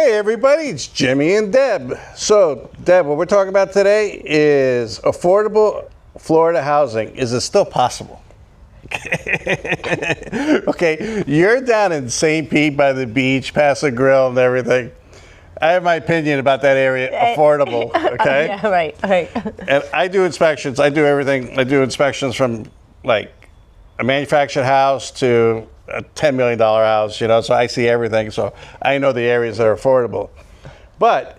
Hey everybody, it's Jimmy and Deb. So Deb, what we're talking about today is affordable Florida housing. Is it still possible? Okay, you're down in St. Pete by the beach, Paso Grill and everything. I have my opinion about that area, affordable, okay? Yeah, right. And I do inspections, I do everything. I do inspections from like a manufactured house to a $10 million house, you know, so I see everything. So I know the areas that are affordable. But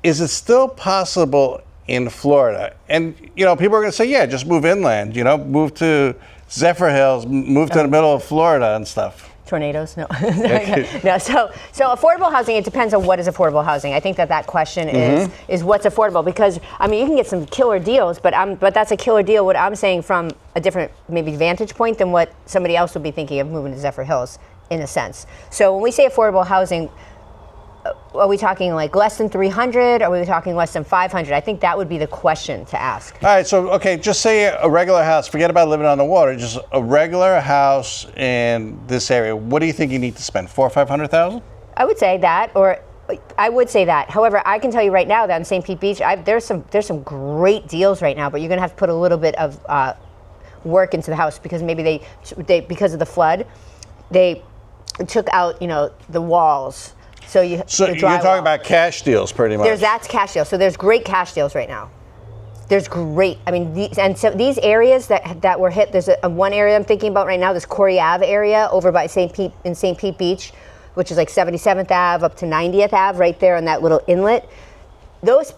is it still possible in Florida? And, you know, people are going to say, yeah, just move inland, you know, move to Zephyr Hills, move to the middle of Florida and stuff. Tornadoes? No. No. So affordable housing, it depends on what is affordable housing. I think that question is what's affordable, because I mean you can get some killer deals, but that's a killer deal. What I'm saying from a different maybe vantage point than what somebody else would be thinking of moving to Zephyr Hills in a sense. So when we say affordable housing, are we talking like less than 300? Are we talking less than 500? I think that would be the question to ask. All right, so okay, just say a regular house. Forget about living on the water. Just a regular house in this area. What do you think you need to spend? $400,000 or $500,000? I would say that, However, I can tell you right now that in St. Pete Beach, there's some great deals right now, but you're going to have to put a little bit of work into the house, because maybe they because of the flood, they took out the walls. So you're talking about cash deals, pretty much. That's cash deals. So there's great cash deals right now. There's great. I mean, these areas that were hit. There's one area I'm thinking about right now. This Corey Ave area over by St. Pete Beach, which is like 77th Ave up to 90th Ave, right there on that little inlet. Those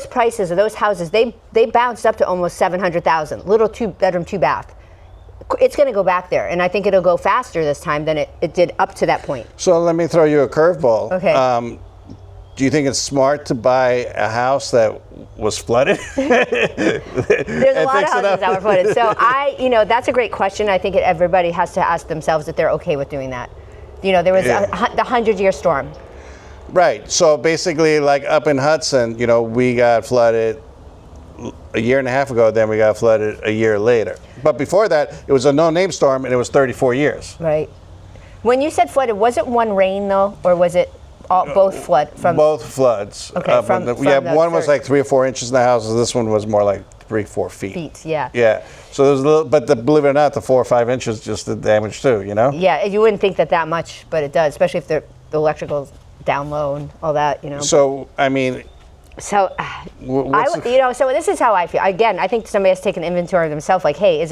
prices of those houses, they bounced up to almost $700,000. Little 2-bedroom, 2-bath. It's going to go back there, and I think it'll go faster this time than it did up to that point. So let me throw you a curveball. Okay. Do you think it's smart to buy a house that was flooded? There's a lot of houses that were flooded. So that's a great question. I think everybody has to ask themselves if they're okay with doing that. There was the 100-year storm. Right. So basically, like up in Hudson, we got flooded a year and a half ago, then we got flooded a year later. But before that, it was a no-name storm, and it was 34 years. Right. When you said flooded, was it one rain, though, or was it both flood? Both floods. Okay, one was like 3 or 4 inches in the houses. This one was more like 3-4 feet. Feet, yeah. Yeah. So there's a little, but believe it or not, the 4 or 5 inches just did damage too, Yeah, you wouldn't think that much, but it does, especially if the electrical's down low and all that, So, I mean... So, so this is how I feel. Again, I think somebody has to take an inventory of themselves. Like, hey, is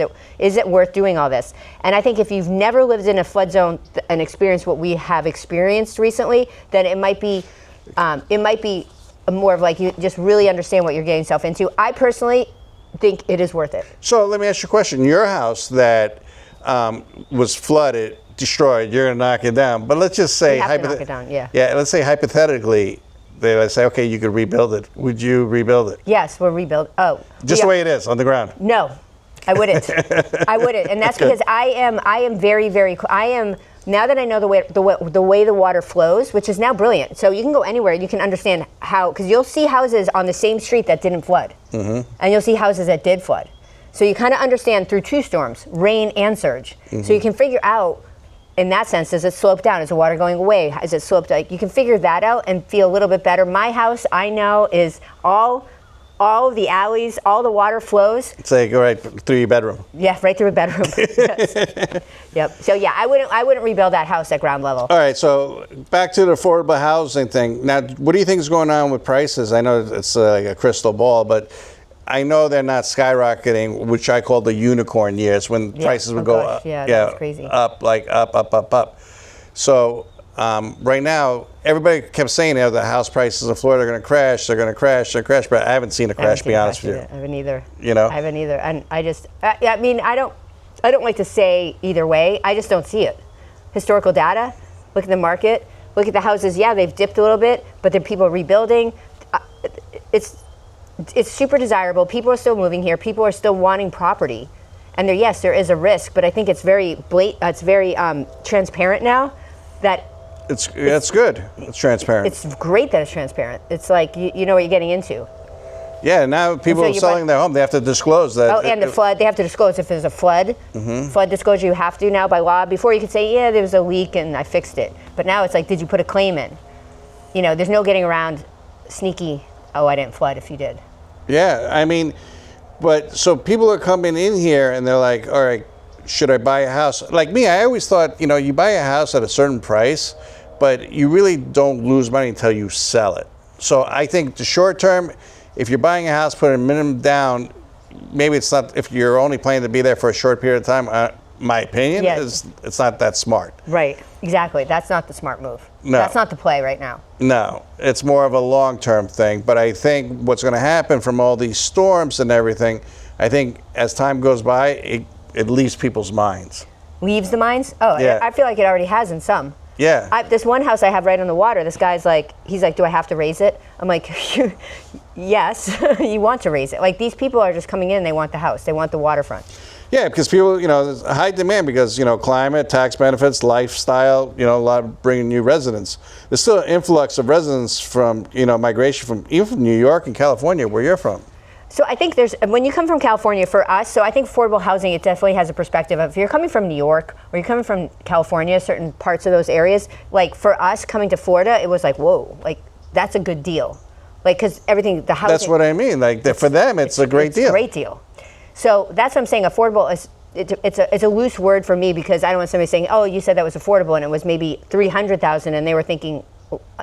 it worth doing all this? And I think if you've never lived in a flood zone and experienced what we have experienced recently, then it might be more of like you just really understand what you're getting yourself into. I personally think it is worth it. So let me ask you a question. Your house that was flooded, destroyed, you're gonna knock it down. But let's just say knock it down. Yeah. Yeah. Let's say hypothetically, they say, okay, you could rebuild it. Would you rebuild it? Yes, we'll rebuild. Oh, just the way it is on the ground. No, I wouldn't. I wouldn't, and that's because I am very, very. Now that I know the way the water flows, which is now brilliant. So you can go anywhere. You can understand how, because you'll see houses on the same street that didn't flood, and you'll see houses that did flood. So you kind of understand through 2 storms, rain and surge. So you can figure out. In that sense, does it slope down? Is the water going away? Is it sloped? Like you can figure that out and feel a little bit better. My house, I know, is all of the alleys, all the water flows. So go right through your bedroom. Yeah, right through a bedroom. Yes. Yep. So yeah, I wouldn't rebuild that house at ground level. All right. So back to the affordable housing thing. Now, what do you think is going on with prices? I know it's like a crystal ball, but I know they're not skyrocketing, which I call the unicorn years, when prices would go up. Yeah, that's crazy. Up. So right now, everybody kept saying the house prices in Florida are going to crash. They're going to crash. But I haven't seen a crash. To be honest with you, I haven't either. I haven't either, and I don't like to say either way. I just don't see it. Historical data. Look at the market. Look at the houses. Yeah, they've dipped a little bit, but then people are rebuilding. It's super desirable. People are still moving here. People are still wanting property, and there is a risk, but I think it's very transparent now. It's good. It's transparent. It's great that it's transparent. It's like you know what you're getting into. Yeah, now people are selling their home. They have to disclose that. Oh, and the flood. They have to disclose if there's a flood. Flood disclosure you have to now by law. Before you could say, yeah, there was a leak and I fixed it. But now it's like, did you put a claim in? there's no getting around sneaky, oh, I didn't flood if you did. Yeah, I mean, but so people are coming in here and they're like, all right, should I buy a house? Like me, I always thought, you buy a house at a certain price, but you really don't lose money until you sell it. So I think the short term, if you're buying a house, put a minimum down, maybe it's not, if you're only planning to be there for a short period of time, my opinion is it's not that smart. Right, exactly. That's not the smart move. No. That's not the play right now. No, it's more of a long-term thing. But I think what's going to happen from all these storms and everything, I think as time goes by, it leaves people's minds. Leaves the minds? Oh, Yeah. I feel like it already has in some. Yeah. This one house I have right on the water, this guy's like, he's like, do I have to raise it? I'm like, yes, you want to raise it. Like, these people are just coming in, they want the house, they want the waterfront. Yeah, because people, there's a high demand because, climate, tax benefits, lifestyle, a lot of bringing new residents. There's still an influx of residents from, migration from, even from New York and California, where you're from. So I think when you come from California, for us, so I think affordable housing, it definitely has a perspective of, if you're coming from New York or you're coming from California, certain parts of those areas, like for us coming to Florida, it was like, whoa, like that's a good deal. Like, because everything, the housing. That's what I mean. Like for them, it's a great deal. It's a great deal. So that's what I'm saying. Affordable is it's a loose word for me because I don't want somebody saying, oh, you said that was affordable and it was maybe $300,000 and they were thinking,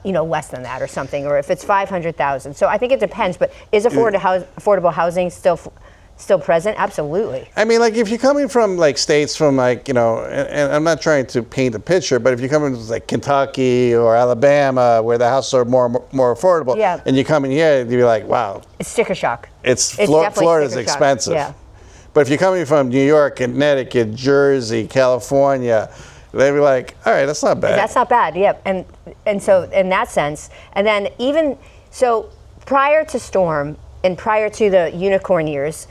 less than that or something, or if it's $500,000. So I think it depends. But is affordable housing still present? Absolutely. I mean, like if you're coming from like states from like, and I'm not trying to paint a picture, but if you're coming from like Kentucky or Alabama where the houses are more affordable, and you come in here, you'd be like, wow. It's sticker shock. Florida's expensive. Yeah. But if you're coming from New York, Connecticut, Jersey, California, they'd be like, all right, that's not bad. That's not bad, yeah. And so in that sense, and then even, so prior to storm and prior to the unicorn years,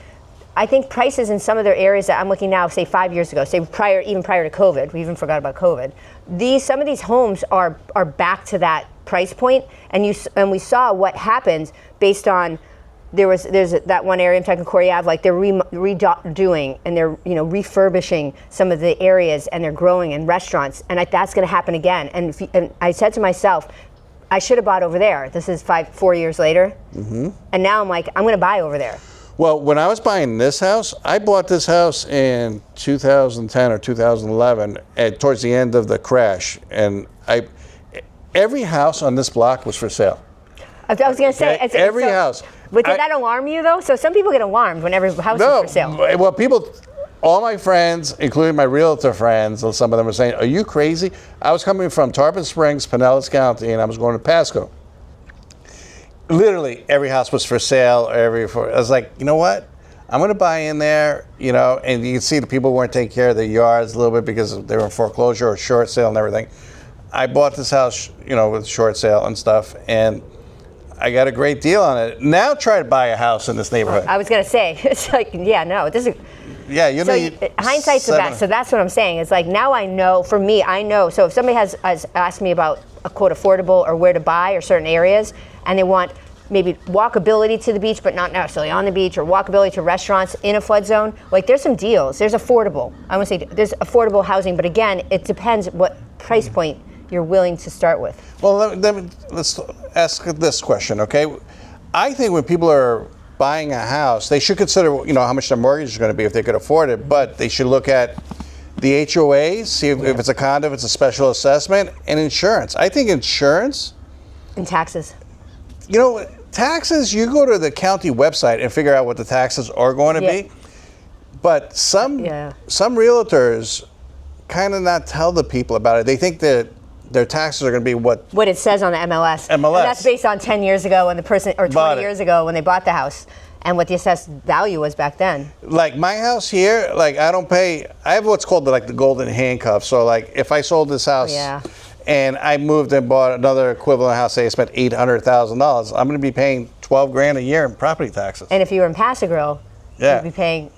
I think prices in some of their areas that I'm looking now, say 5 years ago, say even prior to COVID, we even forgot about COVID, some of these homes are back to that price point, and we saw what happened based on, there's that one area in Corey Ave, like they're redoing and they're refurbishing some of the areas and they're growing in restaurants, and that's going to happen again. And I said to myself, I should have bought over there. This is 4 years later, and now I'm like, I'm going to buy over there. Well, when I was buying this house, I bought this house in 2010 or 2011, towards the end of the crash, and every house on this block was for sale. I was going to say, every house. But did that alarm you though? So some people get alarmed when every house is for sale. Well, all my friends, including my realtor friends, some of them were saying, are you crazy? I was coming from Tarpon Springs, Pinellas County, and I was going to Pasco. Literally every house was for sale. I was like, you know what? I'm going to buy in there, and you can see the people weren't taking care of their yards a little bit because they were in foreclosure or short sale and everything. I bought this house, with short sale and stuff, and I got a great deal on it. Now try to buy a house in this neighborhood. I was going to say, it's like, this is. Yeah, hindsight's the best. So that's what I'm saying. It's like, now I know, for me, I know. So if somebody has asked me about a quote affordable or where to buy or certain areas, and they want maybe walkability to the beach, but not necessarily on the beach, or walkability to restaurants in a flood zone, like there's some deals. There's affordable. I want to say there's affordable housing, but again, it depends what price point you're willing to start with. Well, let's ask this question, okay? I think when people are buying a house, they should consider, how much their mortgage is going to be if they could afford it, but they should look at the HOAs, see if it's a condo, if it's a special assessment, and insurance. I think insurance. And taxes. Taxes, you go to the county website and figure out what the taxes are going to be, but some realtors kind of not tell the people about it. They think that their taxes are going to be what it says on the MLS. And that's based on 10 years ago when the person, or 20 years ago when they bought the house, and what the assessed value was back then. Like my house here, like I have what's called the golden handcuff. So like if I sold this house and I moved and bought another equivalent house, say I spent $800,000, I'm going to be paying $12,000 a year in property taxes. And if you were in Paso Grill, you'd be paying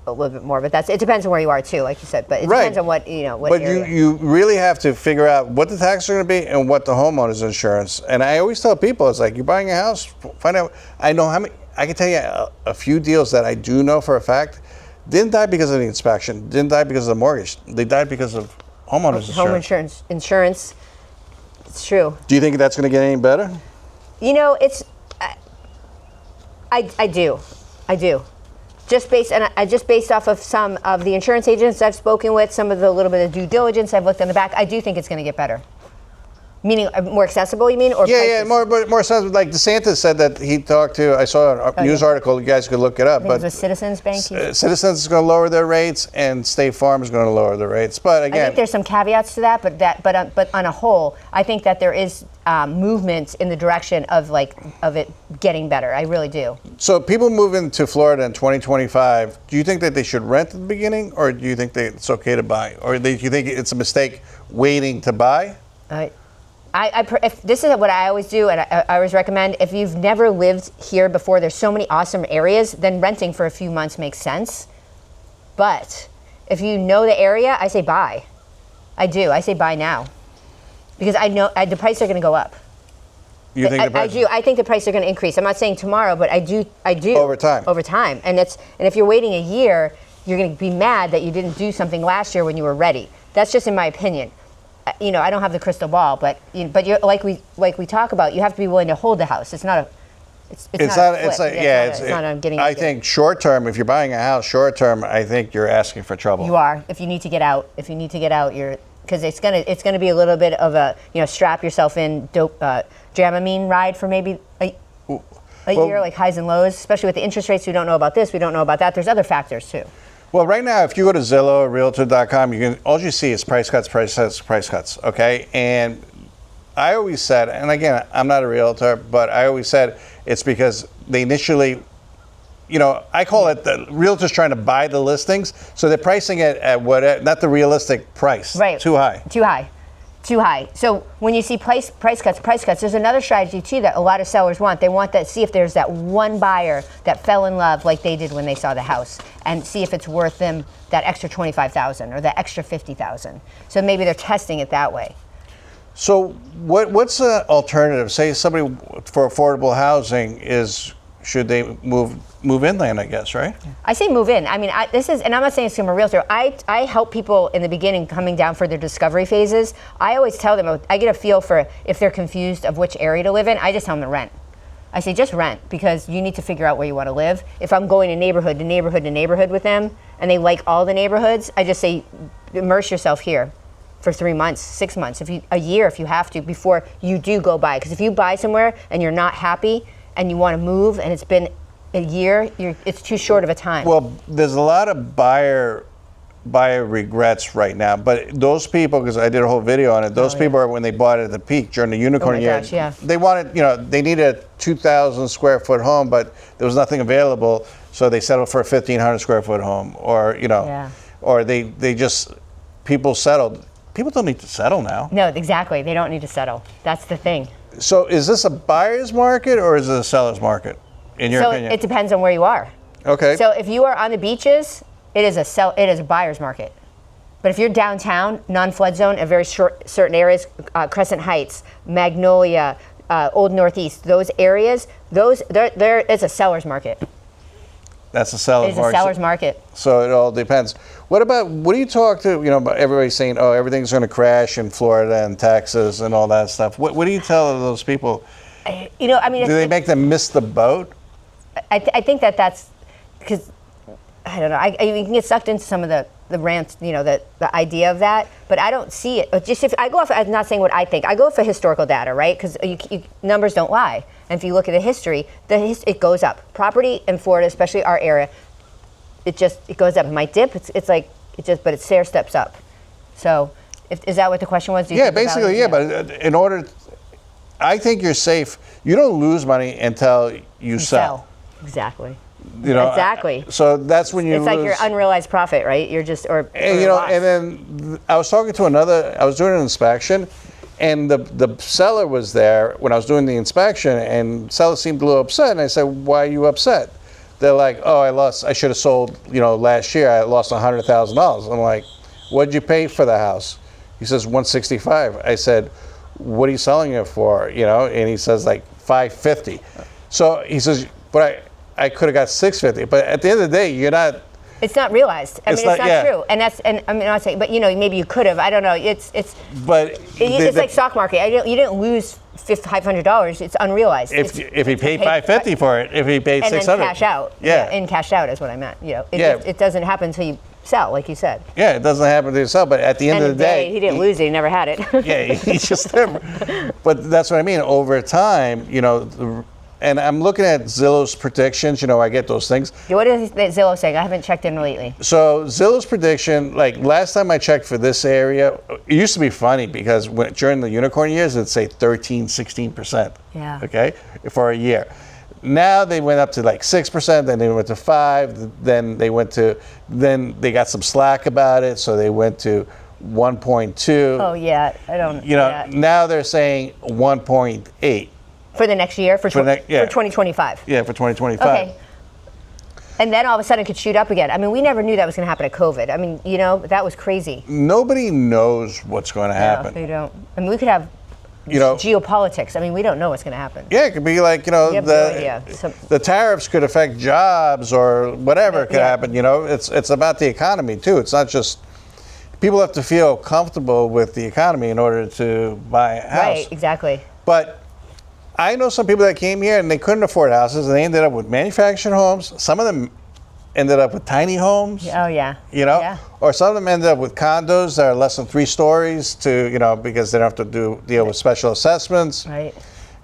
a little bit more, but it depends on where you are too, like you said. But it depends on what But area. you really have to figure out what the taxes are going to be and what the homeowner's insurance. And I always tell people, it's like, you're buying a house, find out. I know how many. I can tell you a few deals that I do know for a fact didn't die because of the inspection, didn't die because of the mortgage. They died because of homeowner's insurance. Home insurance. It's true. Do you think that's going to get any better? You know, I do. Just based off of some of the insurance agents I've spoken with, some of the little bit of due diligence I've looked in the back, I do think it's going to get better. Meaning more accessible, you mean? Or yeah, more sensible. Like DeSantis said that he talked to, I saw a news article, you guys could look it up. I think it was a Citizens Bank. Citizens is going to lower their rates and State Farm is going to lower their rates. But again, I think there's some caveats to that, but on a whole, I think that there is movement in the direction of it getting better. I really do. So people moving to Florida in 2025, do you think that they should rent at the beginning, or do you think that it's okay to buy? Or do you think it's a mistake waiting to buy? If this is what I always do, and I always recommend, if you've never lived here before, there's so many awesome areas, then renting for a few months makes sense. But if you know the area, I say buy. I do. I say buy now. Because I know the prices are going to go up. You think the price? I do. I think the prices are going to increase. I'm not saying tomorrow, but I do. Over time. Over time. And if you're waiting a year, you're going to be mad that you didn't do something last year when you were ready. That's just in my opinion. You know, I don't have the crystal ball, but you're, like we talk about, you have to be willing to hold the house. It's not a. It's not a getting. I think short term, if you're buying a house short term, I think you're asking for trouble. You are. If you need to get out, you're, because it's gonna be a little bit of a, strap yourself in Dramamine ride for maybe a year, like highs and lows, especially with the interest rates. We don't know about this. We don't know about that. There's other factors too. Well, right now, if you go to Zillow or Realtor.com, all you see is price cuts, price cuts, price cuts. Okay, and I always said, and again, I'm not a realtor, but I always said it's because they initially, I call it the realtors trying to buy the listings, so they're pricing it at not the realistic price. Right. Too high. Too high. So when you see price cuts, there's another strategy too that a lot of sellers want. They want see if there's that one buyer that fell in love like they did when they saw the house, and see if it's worth them that extra $25,000 or that extra $50,000. So maybe they're testing it that way. So what's the alternative? Say somebody for affordable housing should they move inland, I guess, right? I say move in. I mean, and I'm not saying it's from a realtor. I help people in the beginning coming down for their discovery phases. I always tell them, I get a feel for if they're confused of which area to live in. I just tell them to rent. I say just rent, because you need to figure out where you want to live. If I'm going to neighborhood to neighborhood to neighborhood with them, and they like all the neighborhoods, I just say immerse yourself here for 3 months, 6 months, a year if you have to, before you do go buy. Because if you buy somewhere and you're not happy and you want to move and it's been a year, it's too short of a time. Well, there's a lot of buyer regrets right now, but those people, because I did a whole video on it, those people are when they bought it at the peak during the unicorn year. Gosh, yeah. They wanted, they needed a 2,000 square foot home, but there was nothing available, so they settled for a 1,500 square foot home, or or they just, people settled. People don't need to settle now. No, exactly. They don't need to settle. That's the thing. So is this a buyer's market or is it a seller's market, in your opinion? It depends on where you are. Okay. So if you are on the beaches, it is a buyer's market. But if you're downtown, non-flood zone, in very certain areas, Crescent Heights, Magnolia, Old Northeast, those areas, there is a seller's market. That's a seller's market. It's a seller's market. So it all depends. What do you talk to, about everybody saying, oh, everything's going to crash in Florida and Texas and all that stuff. What do you tell those people? Do they make them miss the boat? I think that's because, I don't know, you can get sucked into some of the rants, the idea of that, but I don't see it. Just if I go off, I'm not saying what I think. I go for historical data, right? Because numbers don't lie. And if you look at the history, it goes up. Property in Florida, especially our area, it goes up. It might dip. But it stair steps up. So, is that what the question was? Yeah, basically, yeah. But in order, I think you're safe. You don't lose money until you sell. Exactly. Exactly. So that's when you lose. It's like your unrealized profit, right? You're just and then I was talking to I was doing an inspection, and the seller was there when I was doing the inspection, and the seller seemed a little upset, and I said, "Why are you upset?" They're like, "Oh, I should have sold, last year. I lost $100,000." I'm like, "What'd you pay for the house?" He says, $165. I said, "What are you selling it for?" And he says like $550. So he says, "But I could have got $650." But at the end of the day, you're not It's not realized. I mean, it's not yeah. true. And that's, and I mean, I'm not saying, but you know, maybe you could have. I don't know. It's like stock market. You didn't lose $500. It's unrealized. If he paid $550 for it, if he paid $600, and then cash out. Yeah. And cash out is what I meant. You know, it doesn't happen until you sell, like you said. Yeah, it doesn't happen to yourself, but at the end of the day, he didn't lose it. He never had it. Yeah, he's just never. But that's what I mean. Over time, you know, and I'm looking at Zillow's predictions. You know, I get those things. What is Zillow saying? I haven't checked in lately. So Zillow's prediction, like last time I checked for this area, it used to be funny because during the unicorn years, it'd say 13, 16%. Yeah. Okay, for a year. Now they went up to like 6%, then they went to 5%, then they got some slack about it, so they went to 1.2. Oh yeah, I don't. You know, now they're saying 1.8. For the next year, for 2025. Yeah, for 2025. Okay. And then all of a sudden it could shoot up again. I mean, we never knew that was going to happen at COVID. I mean, you know, that was crazy. Nobody knows what's going to happen. No, they don't. I mean, we could have geopolitics. I mean, we don't know what's going to happen. Yeah, it could be like, you know, the tariffs could affect jobs or whatever could happen. You know, it's about the economy too. It's not just, people have to feel comfortable with the economy in order to buy a house. Right, exactly. But I know some people that came here and they couldn't afford houses and they ended up with manufactured homes. Some of them ended up with tiny homes. Oh yeah. You know? Yeah. Or some of them ended up with condos that are less than 3 stories to, you know, because they don't have to deal with special assessments. Right.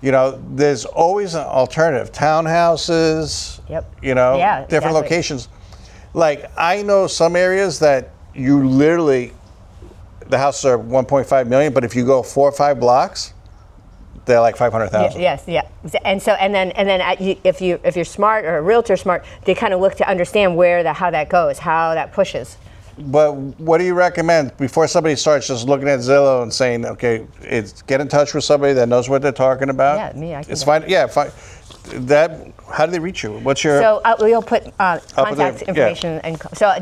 You know, there's always an alternative. Townhouses. Yep. You know, different locations. Like I know some areas that you literally, the houses are 1.5 million, but if you go 4 or 5 blocks, they're like 500,000. Yes, yeah, and then if you're smart or a realtor smart, they kind of look to understand how that goes, how that pushes. But what do you recommend before somebody starts just looking at Zillow and saying, okay, get in touch with somebody that knows what they're talking about? Yeah, me, I can. It's fine. Yeah, fine. How do they reach you? What's your? So we'll put contact information, and so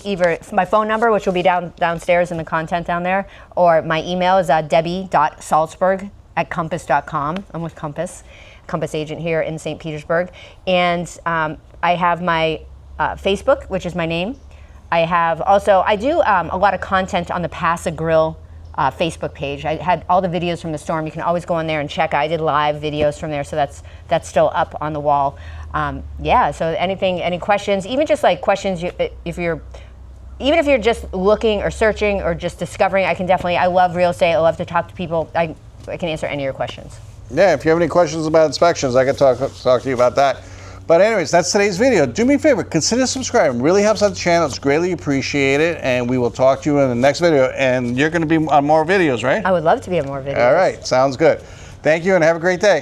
either my phone number, which will be downstairs in the content down there, or my email is debbie.salzberg@compass.com. I'm with Compass agent here in St. Petersburg. And I have my Facebook, which is my name. I do a lot of content on the Pasa Grill Facebook page. I had all the videos from the storm. You can always go on there and check. I did live videos from there, so that's still up on the wall. So any questions, even just like questions, even if you're just looking or searching or just discovering, I love real estate. I love to talk to people. I can answer any of your questions. Yeah, if you have any questions about inspections, I can talk to you about that. But anyways, that's today's video. Do me a favor, consider subscribing. It really helps out the channel. It's greatly appreciated. And we will talk to you in the next video. And you're going to be on more videos, right? I would love to be on more videos. All right, sounds good. Thank you and have a great day.